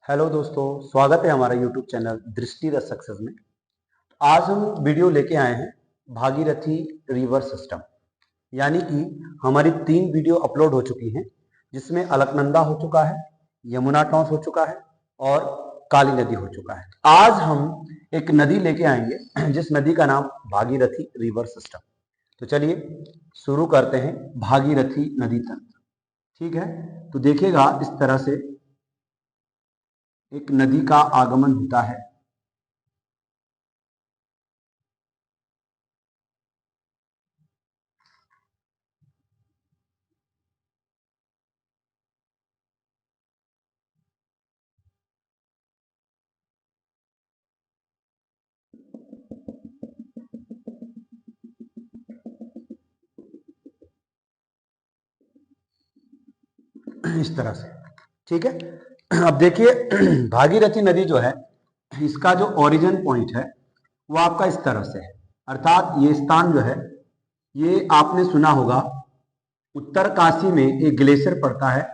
Hello दोस्तों, स्वागत है हमारा यूट्यूब चैनल दृष्टि द सक्सेस में। आज हम वीडियो लेके आए हैं भागीरथी रिवर सिस्टम, यानी कि हमारी 3 वीडियो अपलोड हो चुकी हैं, जिसमें अलकनंदा हो चुका है, यमुना टॉन्स हो चुका है और काली नदी हो चुका है। आज हम एक नदी लेके आएंगे जिस नदी का नाम भागीरथी रिवर सिस्टम। तो चलिए शुरू करते हैं भागीरथी नदी तंत्र। ठीक है, तो देखिएगा इस तरह से एक नदी का आगमन होता है। इस तरह से, ठीक है। अब देखिए भागीरथी नदी जो है, इसका जो ओरिजिन पॉइंट है वो आपका इस तरह से है। अर्थात ये स्थान जो है, ये आपने सुना होगा उत्तर काशी में एक ग्लेशियर पड़ता है,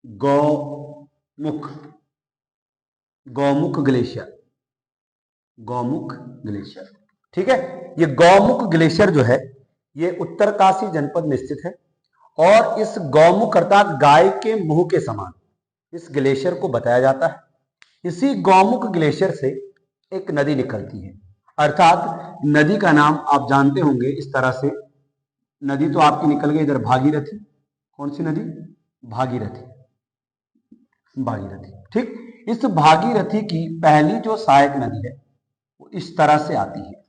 गौमुख गौमुख ग्लेशियर। गौमुख ग्लेशियर, ठीक है। ये गौमुख ग्लेशियर जो है, ये उत्तर काशी जनपद में स्थित है और इस गौमुख अर्थात गाय के मुंह के समान इस ग्लेशियर को बताया जाता है। इसी गौमुख ग्लेशियर से एक नदी निकलती है, अर्थात नदी का नाम आप जानते होंगे। इस तरह से नदी तो आपकी निकल गई इधर भागीरथी। कौन सी नदी? भागीरथी। भागीरथी, ठीक। इस भागीरथी की पहली जो सहायक नदी है वो इस तरह से आती है।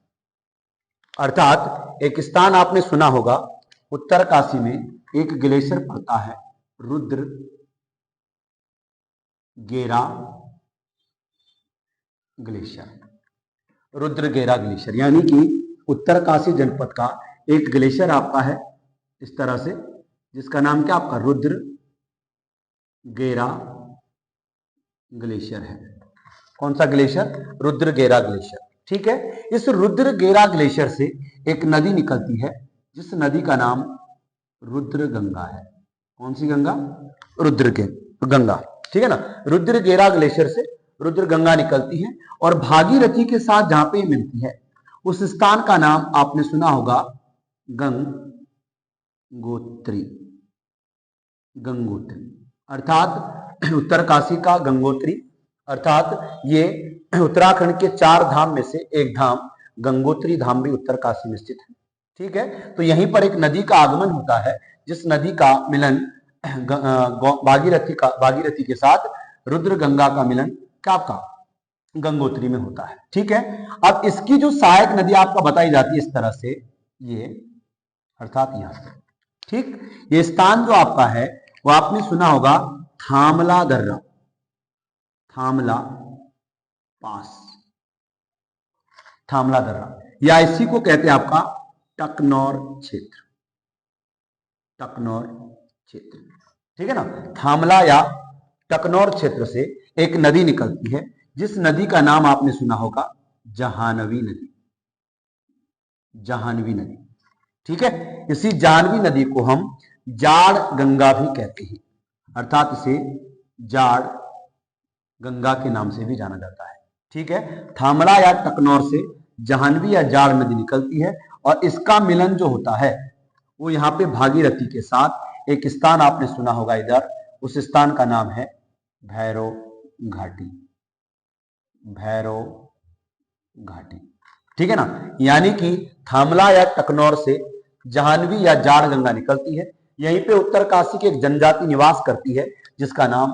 अर्थात एक स्थान आपने सुना होगा, उत्तर काशी में एक ग्लेशियर पड़ता है, रुद्र गेरा ग्लेशियर। रुद्र गेरा ग्लेशियर यानी कि उत्तर काशी जनपद का एक ग्लेशियर आपका है इस तरह से, जिसका नाम क्या आपका? रुद्र गेरा ग्लेशियर है। कौन सा ग्लेशियर? रुद्र गेरा ग्लेशियर, ठीक है। इस रुद्र गेरा ग्लेशियर से एक नदी निकलती है, जिस नदी का नाम रुद्र गंगा है। कौन सी गंगा? रुद्र गंगा, ठीक है ना। रुद्र गेरा ग्लेशियर से रुद्र गंगा निकलती है और भागीरथी के साथ जहां पे मिलती है उस स्थान का नाम आपने सुना होगा गंगोत्री। गंगोत्री अर्थात उत्तर काशी का गंगोत्री, अर्थात ये उत्तराखंड के 4 धाम में से एक धाम गंगोत्री धाम भी उत्तर काशी में स्थित है, ठीक है। तो यहीं पर एक नदी का आगमन होता है, जिस नदी का मिलन भागीरथी के साथ रुद्र गंगा का मिलन क्या आपका? गंगोत्री में होता है, ठीक है। अब इसकी जो सहायक नदी आपका बताई जाती है इस तरह से, ये अर्थात यहां से, ठीक। ये स्थान जो आपका है वो आपने सुना होगा थामला दर्रा, थामला पास, थामला दर्रा, या इसी को कहते हैं आपका टकनौर क्षेत्र। टकनौर क्षेत्र, ठीक है ना। थामला या टकनौर क्षेत्र से एक नदी निकलती है, जिस नदी का नाम आपने सुना होगा जहानवी नदी। जाह्नवी नदी, ठीक है। इसी जाह्नवी नदी को हम जाड़ गंगा भी कहते हैं, अर्थात इसे जाड़ गंगा के नाम से भी जाना जाता है, ठीक है। थामला या टकनौर से जाह्नवी या जाड़ नदी निकलती है और इसका मिलन जो होता है वो यहाँ पे भागीरथी के साथ एक स्थान आपने सुना होगा इधर, उस स्थान का नाम है भैरव घाटी। भैरव घाटी, ठीक है ना। यानी कि थामला या टकनौर से जाह्नवी या जाड़ गंगा निकलती है, यहीं पे उत्तर काशी की एक जनजाति निवास करती है जिसका नाम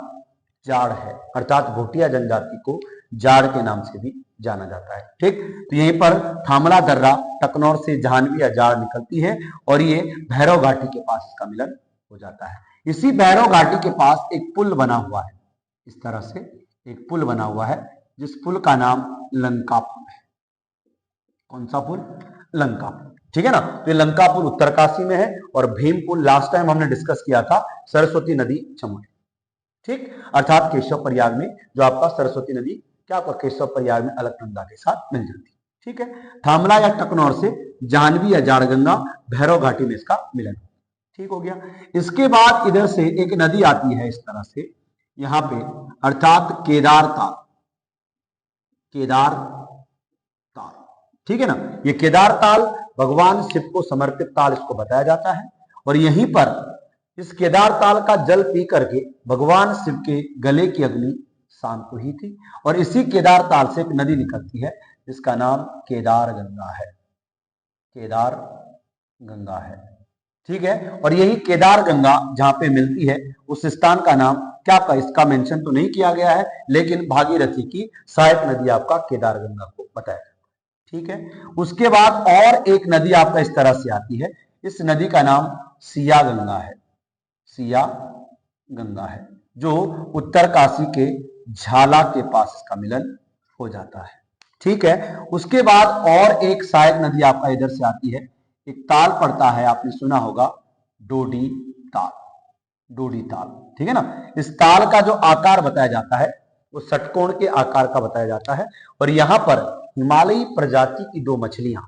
जाड़ है, अर्थात भोटिया जनजाति को जाड़ के नाम से भी जाना जाता है, ठीक। तो यहीं पर थामला दर्रा टकनौर से जाह्नवी या जाड़ निकलती है और ये भैरव घाटी के पास इसका मिलन हो जाता है। इसी भैरव घाटी के पास एक पुल बना हुआ है, इस तरह से एक पुल बना हुआ है, जिस पुल का नाम लंका पुल है। कौन सा पुल? लंका पुल, ठीक है ना। तो लंका पुल उत्तर काशी में है और भीम पुल लास्ट टाइम हमने डिस्कस किया था सरस्वती नदी चमोली, ठीक। अर्थात केशव प्रयाग में जो आपका सरस्वती नदी क्या आपका केशव प्रयाग में अलकनंदा के साथ मिल जाती है, ठीक है। थामला या टकनौर से जाह्नवी या जाड़ गंगा भैरव घाटी में इसका मिलन, ठीक हो गया। इसके बाद इधर से एक नदी आती है इस तरह से, यहां पे, अर्थात केदार ताल, केदार ताल, ठीक है ना। ये केदार ताल भगवान शिव को समर्पित ताल इसको बताया जाता है। और यहीं पर इस केदार ताल का जल पी करके भगवान शिव के गले की अग्नि शांत हुई थी। और इसी केदार ताल से एक नदी निकलती है जिसका नाम केदार गंगा है, केदार गंगा है, ठीक है। और यही केदार गंगा जहां पे मिलती है उस स्थान का नाम क्या आपका, इसका मेंशन तो नहीं किया गया है, लेकिन भागीरथी की सहायक नदी आपका केदार गंगा को बताया, ठीक है। उसके बाद और एक नदी आपका इस तरह से आती है, इस नदी का नाम सिया गंगा है, सिया गंगा है, जो उत्तर काशी के झाला के पास इसका मिलन हो जाता है, ठीक है। उसके बाद और एक सहायक नदी आपका इधर से आती है, एक ताल पड़ता है, आपने सुना होगा डोडी ताल, डोडी ताल, ठीक है ना। इस ताल का जो आकार बताया जाता है वो षटकोण के आकार का बताया जाता है। और यहां पर हिमालयी प्रजाति की दो मछलियां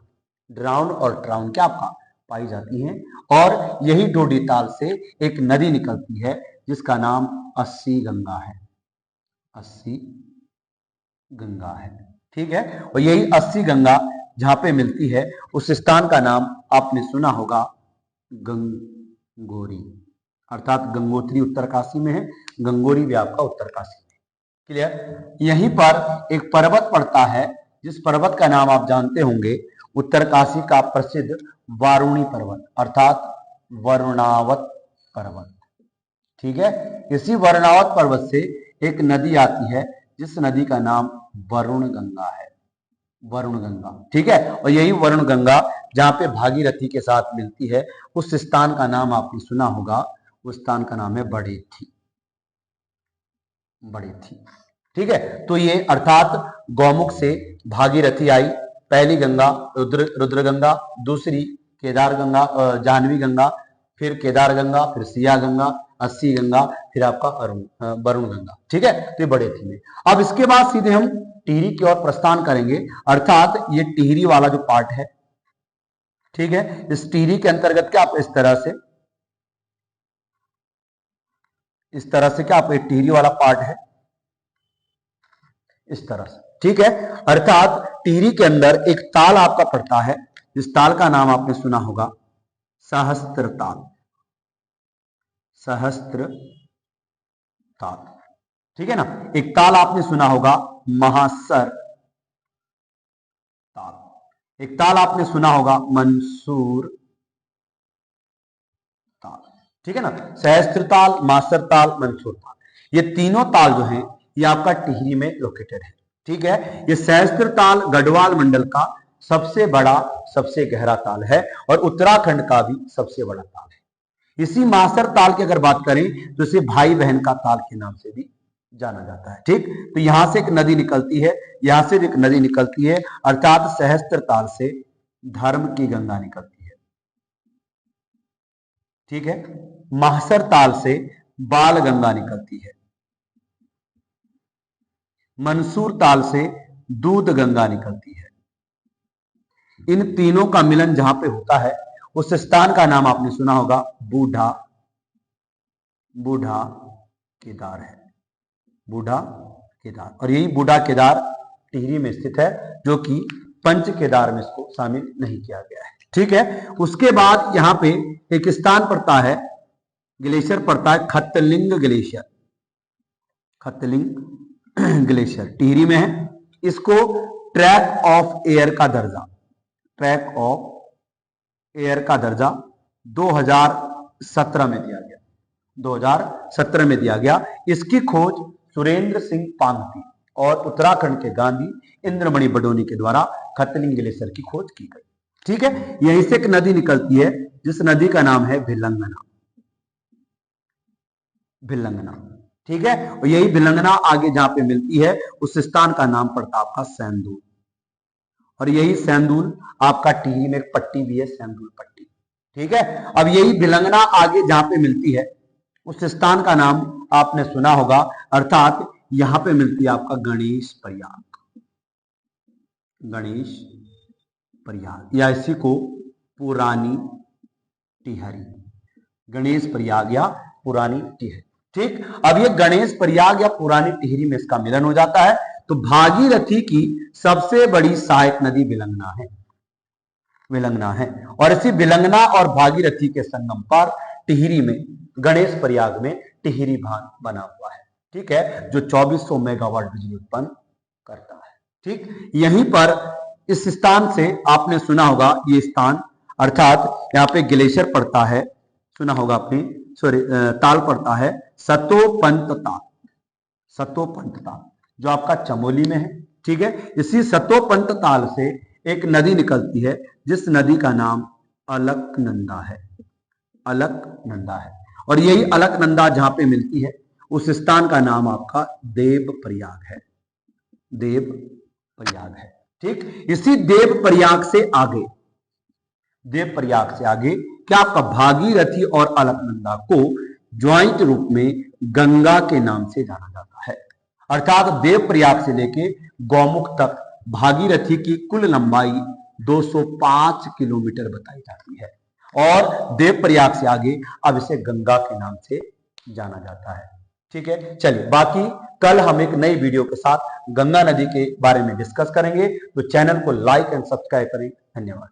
ड्राउन और ट्राउन क्या आपका पाई जाती हैं। और यही डोडी ताल से एक नदी निकलती है जिसका नाम अस्सी गंगा है, अस्सी गंगा है, ठीक है। और यही अस्सी गंगा जहां पे मिलती है उस स्थान का नाम आपने सुना होगा गंगोरी, अर्थात गंगोत्री उत्तरकाशी में है, गंगोरी भी आपका उत्तरकाशी में, क्लियर। यहीं पर एक पर्वत पड़ता है जिस पर्वत का नाम आप जानते होंगे, उत्तरकाशी का प्रसिद्ध वारुणी पर्वत, अर्थात वरुणावत पर्वत, ठीक है। इसी वरुणावत पर्वत से एक नदी आती है जिस नदी का नाम वरुण गंगा है, वरुण गंगा, ठीक है। और यही वरुण गंगा जहां पे भागीरथी के साथ मिलती है उस स्थान का नाम आपने सुना होगा, उस स्थान का नाम है बड़ेथी, बड़ेथी, ठीक है। तो ये अर्थात गौमुख से भागीरथी आई, पहली गंगा रुद्र गंगा, दूसरी केदार गंगा, जाह्नवी गंगा, फिर केदार गंगा, फिर सिया गंगा, अस्सी गंगा, फिर आपका वरुण गंगा, ठीक है। तो ये बड़ेथी में। अब इसके बाद सीधे हम टिहरी की ओर प्रस्थान करेंगे, अर्थात ये टिहरी वाला जो पार्ट है, ठीक है। इस टिहरी के अंतर्गत क्या आप इस तरह से क्या आप टिहरी वाला पार्ट है इस तरह से, ठीक है। अर्थात टिहरी के अंदर एक ताल आपका पड़ता है, इस ताल का नाम आपने सुना होगा सहस्त्र ताल, सहस्त्र ताल, ठीक है ना। एक ताल आपने सुना होगा महासर ताल, एक ताल आपने सुना होगा मंसूर ताल, ठीक है ना। सहस्त्र ताल, मासर ताल, मंसूर ताल, ये तीनों ताल जो हैं ये आपका टिहरी में लोकेटेड है, ठीक है। ये सहस्त्र ताल गढ़वाल मंडल का सबसे बड़ा सबसे गहरा ताल है और उत्तराखंड का भी सबसे बड़ा ताल है। इसी मासर ताल की अगर बात करें तो इसे भाई बहन का ताल के नाम से भी जाना जाता है, ठीक। तो यहां से एक नदी निकलती है, यहां से एक नदी निकलती है, अर्थात सहस्त्र ताल से धर्म की गंगा निकलती है, ठीक है। मासर ताल से बाल गंगा निकलती है, मंसूर ताल से दूध गंगा निकलती है। इन तीनों का मिलन जहां पे होता है उस स्थान का नाम आपने सुना होगा बूढ़ा, बूढ़ा केदार है, बूढ़ा केदार। और यही बूढ़ा केदार टिहरी में स्थित है, जो कि पंच केदार में इसको शामिल नहीं किया गया है, ठीक है। उसके बाद यहां पे एक स्थान पड़ता है, ग्लेशियर पड़ता है, खतलिंग ग्लेशियर, खतलिंग ग्लेशियर टिहरी में है। इसको ट्रैक ऑफ एयर का दर्जा, ट्रैक ऑफ एयर का दर्जा 2017 में दिया गया, 2017 में दिया गया। इसकी खोज सुरेंद्र सिंह पांगती और उत्तराखंड के गांधी इंद्रमणि बडोनी के द्वारा खतलिंग ग्लेशियर की खोज की गई, ठीक है। यहीं से एक नदी निकलती है जिस नदी का नाम है भिलंगना, भिलंगना, ठीक है। और यही भिलंगना आगे जहां पे मिलती है उस स्थान का नाम पड़ता है आपका सैंदूल। और यही सैंदूल आपका टिहरी में एक पट्टी भी है, सैंदूल पट्टी, ठीक है। अब यही भिलंगना आगे जहां पे मिलती है उस स्थान का नाम आपने सुना होगा, अर्थात यहां पे मिलती है आपका गणेश प्रयाग, गणेश प्रयाग, या इसी को पुरानी टिहरी, गणेश प्रयाग या पुरानी टिहरी, ठीक, अब ये गणेश प्रयाग या पुरानी टिहरी में इसका मिलन हो जाता है। तो भागीरथी की सबसे बड़ी सहायक नदी विलंगना है, विलंगना है। और इसी विलंगना और भागीरथी के संगम पर टिहरी में, गणेश प्रयाग में टिहरी बांध बना हुआ है, ठीक है, जो 2400 मेगावाट बिजली उत्पन्न करता है। ठीक, यहीं पर इस स्थान से आपने सुना होगा, ये स्थान अर्थात यहाँ पे ग्लेशियर पड़ता है, सुना होगा आपने, सॉरी ताल पड़ता है, सतोपंत ताल, सतोपंत ताल जो आपका चमोली में है। ठीक है, इसी सतोपंत ताल से एक नदी निकलती है जिस नदी का नाम अलकनंदा है, अलकनंदा है। और यही अलकनंदा जहां पे मिलती है उस स्थान का नाम आपका देवप्रयाग है, देवप्रयाग है। ठीक, इसी देवप्रयाग से आगे, देवप्रयाग से आगे क्या आपका भागीरथी और अलकनंदा को ज्वाइंट रूप में गंगा के नाम से जाना जाता है। अर्थात देवप्रयाग से लेके गौमुख तक भागीरथी की कुल लंबाई 205 किलोमीटर बताई जाती है, और देवप्रयाग से आगे अब इसे गंगा के नाम से जाना जाता है। ठीक है, चलिए बाकी कल हम एक नई वीडियो के साथ गंगा नदी के बारे में डिस्कस करेंगे। तो चैनल को लाइक एंड सब्सक्राइब करें। धन्यवाद।